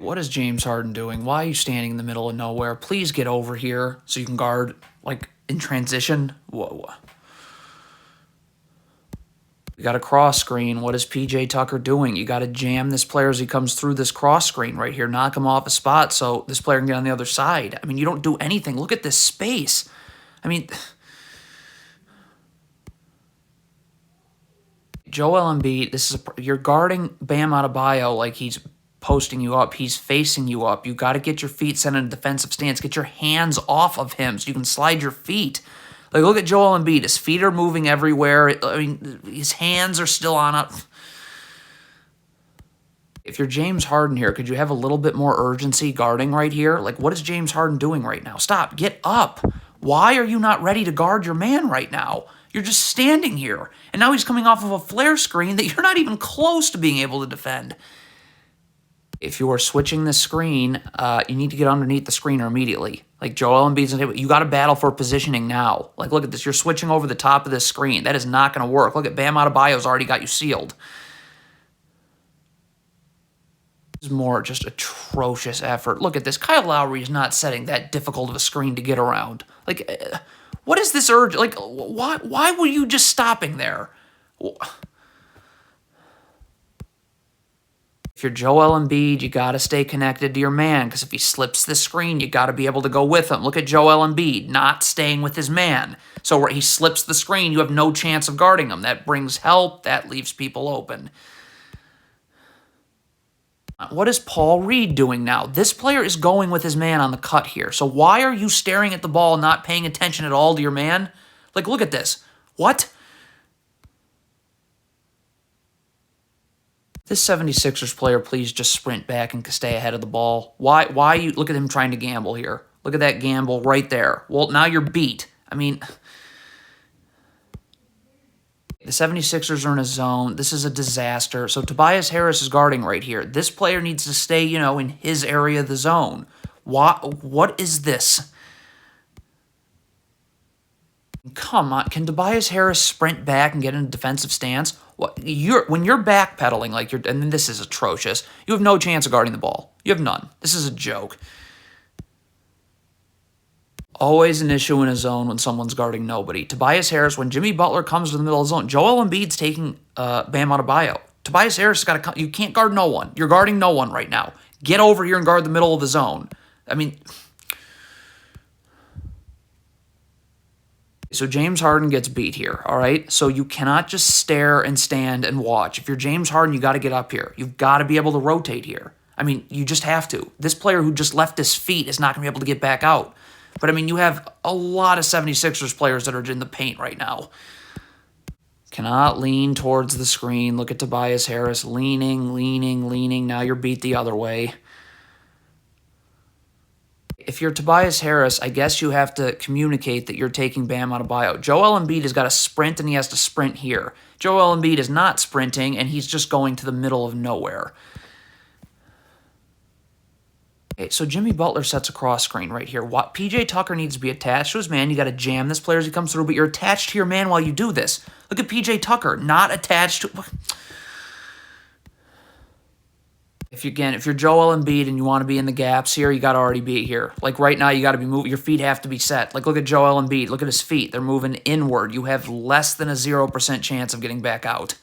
What is James Harden doing? Why are you standing in the middle of nowhere? Please get over here so you can guard, like, in transition. Whoa. You got a cross screen. What is PJ Tucker doing? You got to jam this player as he comes through this cross screen right here. Knock him off a spot so this player can get on the other side. I mean, you don't do anything. Look at this space. I mean, Joel Embiid, you're guarding Bam Adebayo like he's posting you up. He's facing you up. You got to get your feet set in a defensive stance. Get your hands off of him so you can slide your feet. Like, look at Joel Embiid. His feet are moving everywhere. I mean, his hands are still on up. If you're James Harden here, could you have a little bit more urgency guarding right here? Like, what is James Harden doing right now? Stop. Get up. Why are you not ready to guard your man right now? You're just standing here. And now he's coming off of a flare screen that you're not even close to being able to defend. If you are switching the screen, you need to get underneath the screener immediately. Like Joel Embiid's, you got to battle for positioning now. Like, look at this. You're switching over the top of this screen. That is not going to work. Look at Bam Adebayo's already got you sealed. This is more just atrocious effort. Look at this. Kyle Lowry is not setting that difficult of a screen to get around. Like, what is this urge? Like, why were you just stopping there? If you're Joel Embiid, you got to stay connected to your man, because if he slips the screen, you got to be able to go with him. Look at Joel Embiid not staying with his man. So where he slips the screen, you have no chance of guarding him. That brings help. That leaves people open. What is Paul Reed doing now? This player is going with his man on the cut here. So why are you staring at the ball and not paying attention at all to your man? Like, look at this. What? This 76ers player, please just sprint back and stay ahead of the ball. Why you look at him trying to gamble here? Look at that gamble right there. Well, now you're beat. I mean, the 76ers are in a zone. This is a disaster. So Tobias Harris is guarding right here. This player needs to stay, in his area of the zone. What is this? Come on, can Tobias Harris sprint back and get in a defensive stance? When you're backpedaling and this is atrocious, you have no chance of guarding the ball. You have none. This is a joke. Always an issue in a zone when someone's guarding nobody. Tobias Harris, when Jimmy Butler comes to the middle of the zone, Joel Embiid's taking Bam Adebayo. Tobias Harris has got to come. You can't guard no one. You're guarding no one right now. Get over here and guard the middle of the zone. I mean, so James Harden gets beat here, all right? So you cannot just stare and stand and watch. If you're James Harden, you got to get up here. You've got to be able to rotate here. I mean, you just have to. This player who just left his feet is not going to be able to get back out. But, I mean, you have a lot of 76ers players that are in the paint right now. Cannot lean towards the screen. Look at Tobias Harris leaning. Now you're beat the other way. If you're Tobias Harris, I guess you have to communicate that you're taking Bam Adebayo. Joel Embiid has got to sprint, and he has to sprint here. Joel Embiid is not sprinting, and he's just going to the middle of nowhere. Okay, so Jimmy Butler sets a cross screen right here. PJ Tucker needs to be attached to his man. You got to jam this player as he comes through, but you're attached to your man while you do this. Look at PJ Tucker, not attached to... If you're Joel Embiid and you want to be in the gaps here, you got to already be here. Like right now, you got to be moving. Your feet have to be set. Like look at Joel Embiid. Look at his feet. They're moving inward. You have less than a 0% chance of getting back out.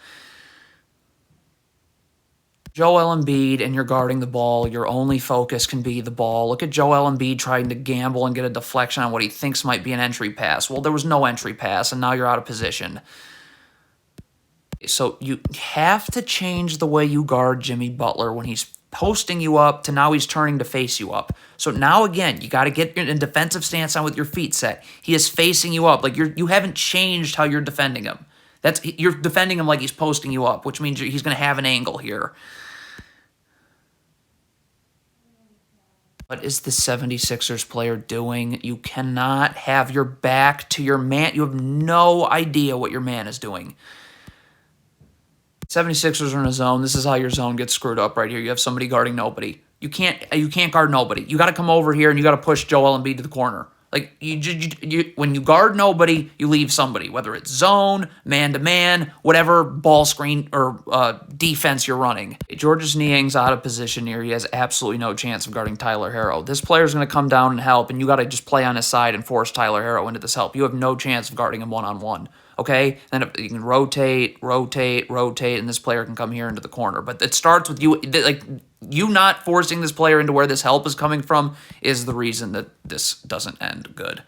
Joel Embiid and you're guarding the ball. Your only focus can be the ball. Look at Joel Embiid trying to gamble and get a deflection on what he thinks might be an entry pass. Well, there was no entry pass, and now you're out of position. So you have to change the way you guard Jimmy Butler when he's posting you up to now he's turning to face you up. So now again, you got to get in a defensive stance on with your feet set. He is facing you up. Like you haven't changed how you're defending him. You're defending him like he's posting you up, which means he's going to have an angle here. What is the 76ers player doing? You cannot have your back to your man. You have no idea what your man is doing. 76ers are in a zone. This is how your zone gets screwed up right here. You have somebody guarding nobody. You can't guard nobody. You got to come over here and you got to push Joel Embiid to the corner. Like when you guard nobody, you leave somebody, whether it's zone, man-to-man, whatever ball screen or defense you're running. Georges Niang's out of position here. He has absolutely no chance of guarding Tyler Herro. This player's going to come down and help, and you got to just play on his side and force Tyler Herro into this help. You have no chance of guarding him one-on-one. Okay, then you can rotate, and this player can come here into the corner. But it starts with you, like you not forcing this player into where this help is coming from is the reason that this doesn't end good.